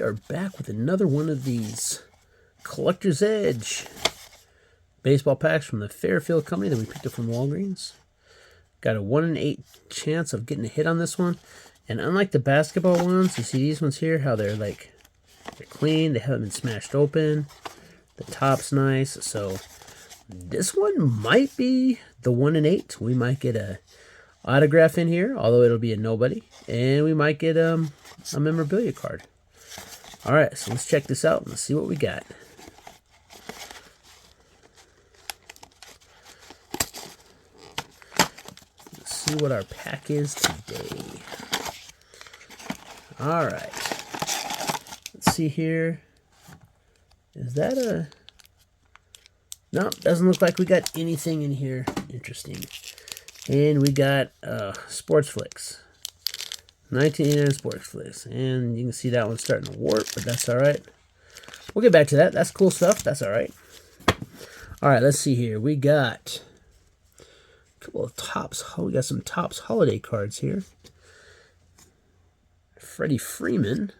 are back with another one of these Collector's Edge baseball packs from the Fairfield Company that we picked up from Walgreens. Got a 1 in 8 chance of getting a hit on this one. And unlike the basketball ones, you see these ones here, how they're clean, they haven't been smashed open. The top's nice, so this one might be the 1 in 8. We might get a autograph in here, although it'll be a nobody, and we might get a memorabilia card. All right, so let's check this out and let's see what we got. Let's see what our pack is today. All right, let's see here. Is that a... No, doesn't look like we got anything in here interesting. And we got Sports Flicks. 1989 Sports Flicks. And you can see that one's starting to warp, but that's all right. We'll get back to that. That's cool stuff. That's all right. All right, let's see here. We got a couple of Topps. We got some Topps holiday cards here. Freddie Freeman,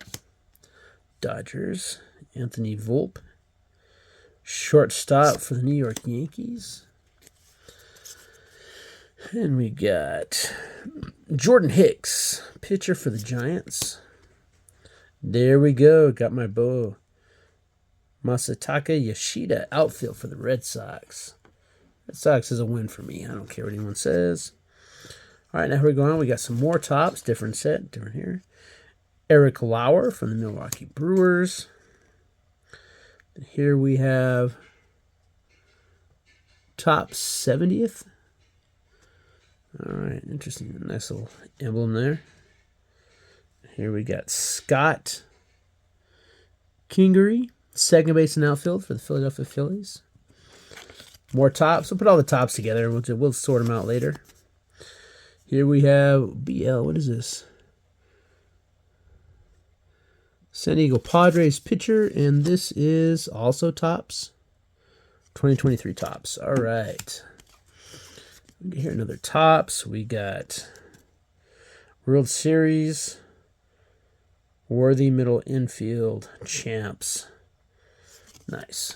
Dodgers. Anthony Volpe, shortstop for the New York Yankees. And we got Jordan Hicks, pitcher for the Giants. There we go. Got my bow. Masataka Yoshida, outfield for the Red Sox. Red Sox is a win for me. I don't care what anyone says. All right, now we're going on. We got some more Topps. Different set. Different here. Eric Lauer from the Milwaukee Brewers. And here we have Topps 70th. All right, interesting. Nice little emblem there. Here we got Scott Kingery, second base and outfield for the Philadelphia Phillies. More Topps. We'll put all the Topps together. We'll sort them out later. Here we have BL. What is this? San Diego Padres pitcher, and this is also Topps. 2023 Topps. All right. Here another Topps. We got World Series, Worthy Middle Infield Champs. Nice.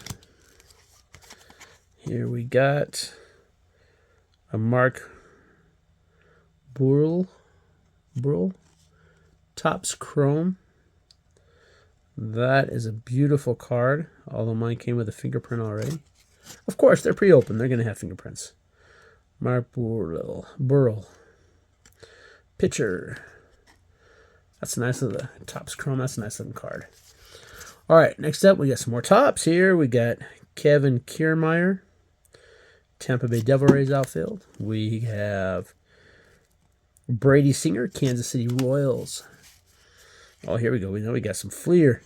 Here we got a Mark Burrell Topps Chrome. That is a beautiful card, although mine came with a fingerprint already. Of course, they're pre-opened. They're going to have fingerprints. Mark Burrell. Pitcher. That's a nice little Topps Chrome. That's a nice looking card. All right, next up, we got some more Topps here. We got Kevin Kiermaier, Tampa Bay Devil Rays outfield. We have Brady Singer, Kansas City Royals. Oh, here we go. We know we got some Fleer.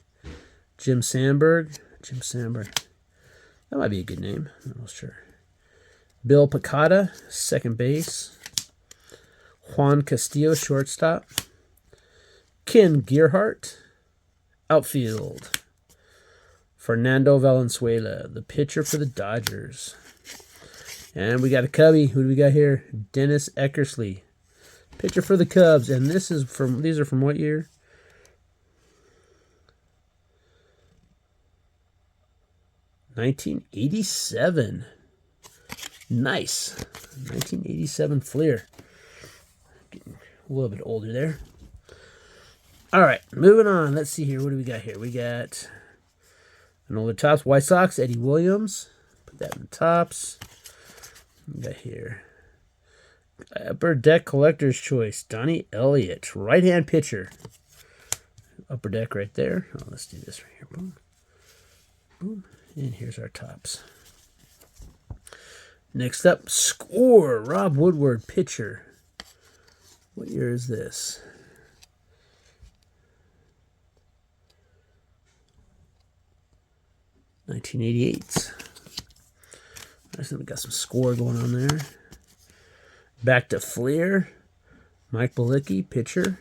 Jim Sandberg. That might be a good name. I'm not sure. Bill Picada, second base. Juan Castillo, shortstop. Ken Gerhart, outfield. Fernando Valenzuela, the pitcher for the Dodgers. And we got a Cubby. Who do we got here? Dennis Eckersley, pitcher for the Cubs. And these are from what year? 1987. Nice. 1987 Fleer. Getting a little bit older there. All right, moving on. Let's see here. What do we got here? We got an older Topps. White Sox, Eddie Williams. Put that in the Topps. We got here Upper Deck Collector's Choice. Donnie Elliott, right-hand pitcher. Upper Deck right there. Oh, let's do this right here. Boom. Boom. And here's our Topps. Next up, Score. Rob Woodward, pitcher. What year is this? $1988. I think we got some Score going on there. Back to Fleer. Mike Balicki, pitcher.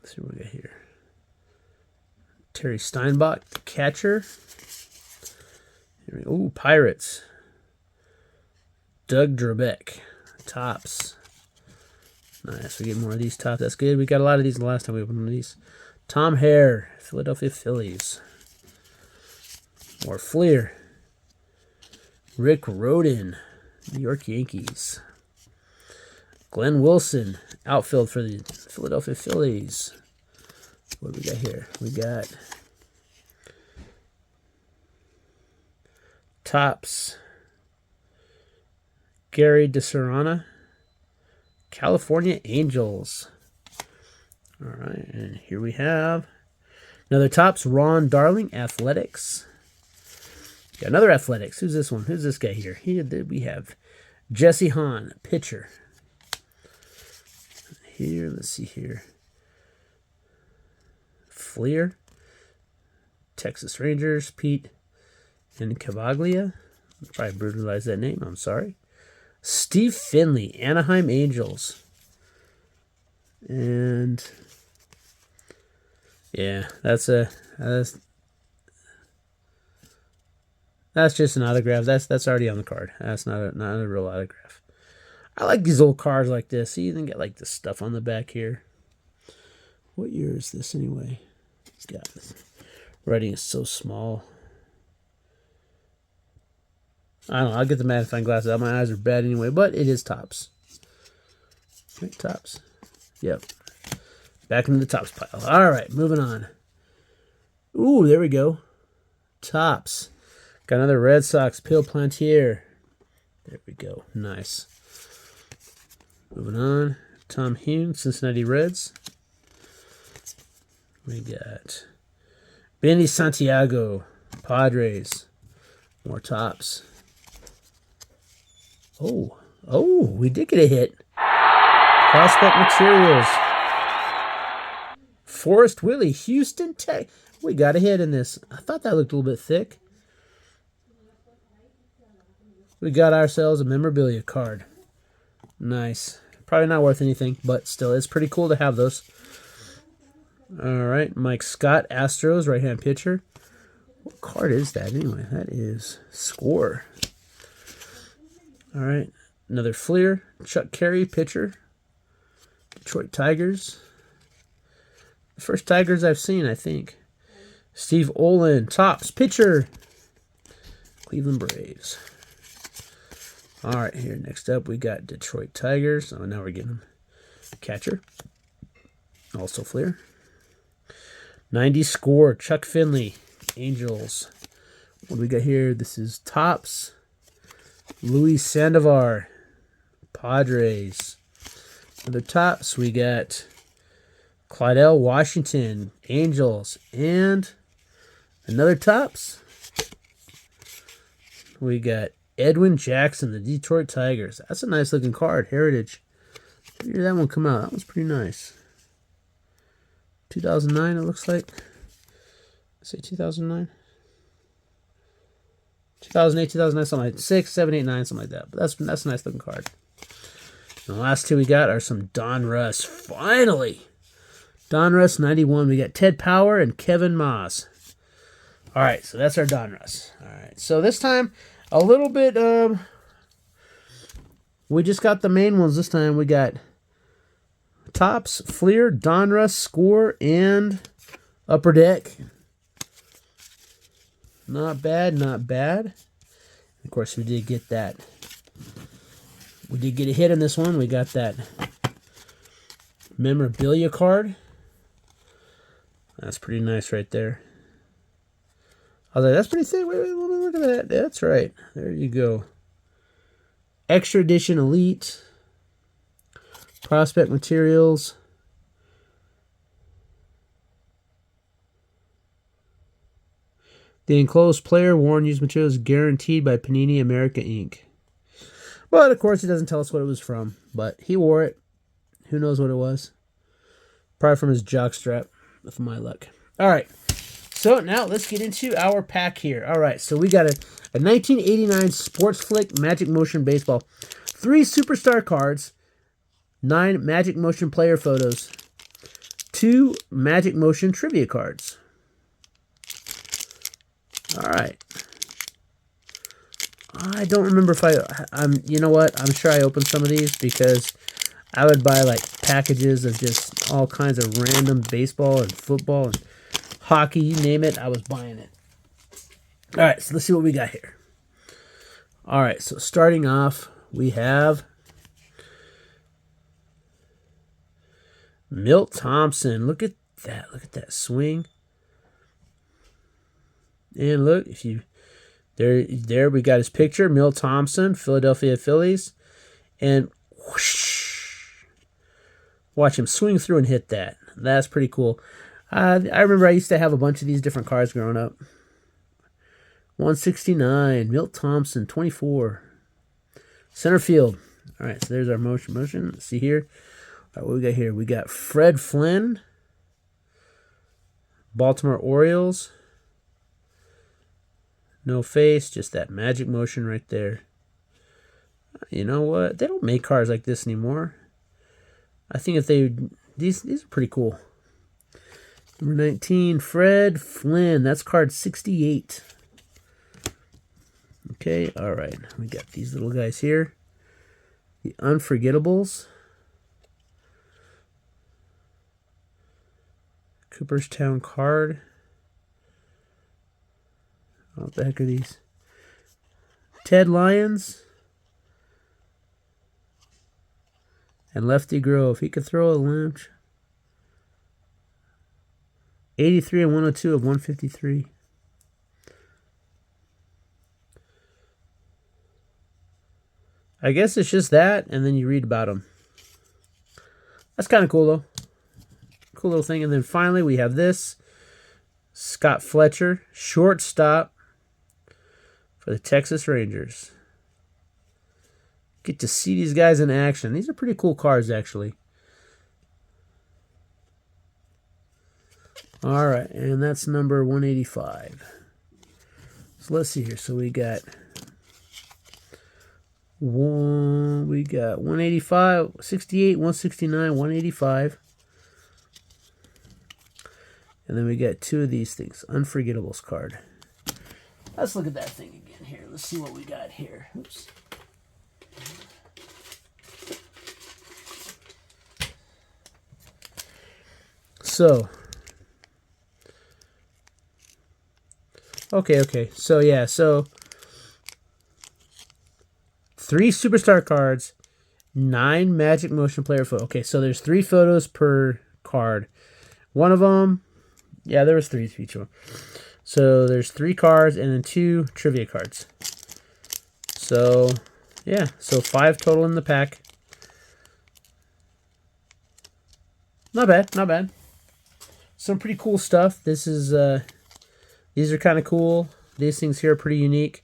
Let's see what we got here. Terry Steinbach, the catcher. Ooh, Pirates. Doug Drabek, Topps. Nice. We get more of these Topps. That's good. We got a lot of these the last time we opened one of these. Tom Hare, Philadelphia Phillies. More Fleer. Rick Rhoden, New York Yankees. Glenn Wilson, outfield for the Philadelphia Phillies. What do we got here? We got Topps. Gary DeSerrana, California Angels. All right, and here we have another Topps, Ron Darling, Athletics. Got another Athletics. Who's this one? Who's this guy here? We have Jesse Hahn, pitcher. Here, let's see here. Fleer, Texas Rangers, Pete Incavaglia. Probably brutalized that name. I'm sorry. Steve Finley, Anaheim Angels. And yeah, that's just an autograph. That's already on the card. That's not a real autograph. I like these old cards like this. You even get like this stuff on the back here. What year is this anyway? God, writing is so small. I don't know. I'll get the magnifying glasses out. My eyes are bad anyway, but it is Topps. Right, Topps. Yep. Back into the Topps pile. All right, moving on. Ooh, there we go. Topps. Got another Red Sox, Phil Plantier. There we go. Nice. Moving on. Tom Hune, Cincinnati Reds. We got Benny Santiago, Padres. More Topps. Oh, we did get a hit. Prospect Materials. Forrest Willie, Houston Tech. We got a hit in this. I thought that looked a little bit thick. We got ourselves a memorabilia card. Nice. Probably not worth anything, but still, it's pretty cool to have those. All right, Mike Scott, Astros, right-hand pitcher. What card is that anyway? That is Score. All right, another Fleer, Chuck Carey, pitcher. Detroit Tigers. The first Tigers I've seen, I think. Steve Olin, Topps, pitcher. Cleveland Braves. All right, here, next up, we got Detroit Tigers. Oh, now we're getting them. Catcher. Also Fleer. 90 Score, Chuck Finley, Angels. What do we got here? This is Topps. Luis Sandoval, Padres. Another Topps, we got Clydell Washington, Angels. And another Topps. We got Edwin Jackson, the Detroit Tigers. That's a nice looking card. Heritage. Where did that one come out? That one's pretty nice. 2009, it looks like. Say 2009. 2008, 2009, something like 6, 7, 8, 9, something like that. But that's a nice looking card. And the last two we got are some Donruss. Finally! Donruss 91. We got Ted Power and Kevin Maas. All right, so that's our Donruss. All right, so this time, a little bit, we just got the main ones this time. We got Topps, Fleer, Donruss, Score, and Upper Deck. Not bad, not bad. Of course, we did get that. We did get a hit in this one. We got that memorabilia card. That's pretty nice right there. I was like, that's pretty thick. Wait, let me look at that. That's right. There you go. Extra Edition Elite. Prospect Materials. The enclosed player worn used materials guaranteed by Panini America Inc. But of course, it doesn't tell us what it was from. But he wore it. Who knows what it was? Probably from his jockstrap, with my luck. All right. So now let's get into our pack here. All right. So we got a 1989 Sports Flick Magic Motion Baseball. 3 superstar cards. 9 Magic Motion player photos. 2 Magic Motion trivia cards. All right. I don't remember if you know what? I'm sure I opened some of these because I would buy like packages of just all kinds of random baseball and football and hockey, you name it, I was buying it. All right, so let's see what we got here. All right, so starting off, we have Milt Thompson. Look at that. Look at that swing. And look, if you there we got his picture, Milt Thompson, Philadelphia Phillies. And whoosh, watch him swing through and hit that. That's pretty cool. I remember I used to have a bunch of these different cards growing up. 169, Milt Thompson, 24. Center field. All right, so there's our motion. Let's see here. All right, what we got here? We got Fred Flynn, Baltimore Orioles. No face, just that magic motion right there. You know what? They don't make cards like this anymore. I think if they... These are pretty cool. Number 19, Fred Flynn. That's card 68. Okay, all right. We got these little guys here. The Unforgettables. Cooperstown card. What the heck are these? Ted Lyons. And Lefty Grove. He could throw a lunch. 83 and 102 of 153. I guess it's just that, and then you read about them. That's kind of cool, though. Cool little thing. And then finally, we have this. Scott Fletcher, shortstop for the Texas Rangers. Get to see these guys in action. These are pretty cool cards, actually. All right, and that's number 185. So let's see here. So we got 185, 68, 169, 185. And then we got two of these things. Unforgettables card. Let's look at that thing again here. Let's see what we got here. Oops. So. Okay. So, yeah. So, 3 superstar cards. 9 magic motion player photo. Okay, so there's 3 photos per card. One of them... Yeah, there was 3 each one. So there's 3 cards and then 2 trivia cards. So, yeah. So 5 total in the pack. Not bad, not bad. Some pretty cool stuff. This is, these are kind of cool. These things here are pretty unique.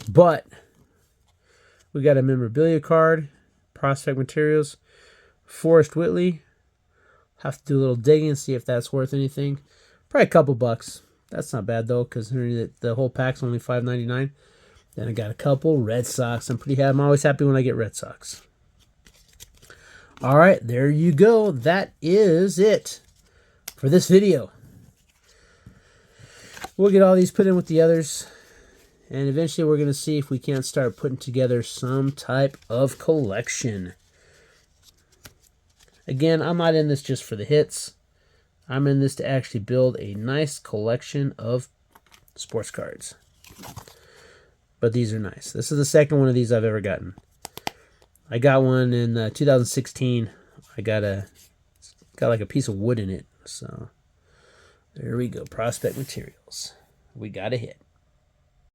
But we got a memorabilia card. Prospect materials. Forrest Whitley. Have to do a little digging and see if that's worth anything. Probably a couple bucks. That's not bad, though, because the whole pack's only $5.99. Then I got a couple Red Sox. I'm always happy when I get Red Sox. All right, there you go. That is it for this video. We'll get all these put in with the others. And eventually we're going to see if we can't start putting together some type of collection. Again, I'm not in this just for the hits. I'm in this to actually build a nice collection of sports cards. But these are nice. This is the second one of these I've ever gotten. I got one in 2016. I got like a piece of wood in it. So there we go. Prospect materials. We got a hit.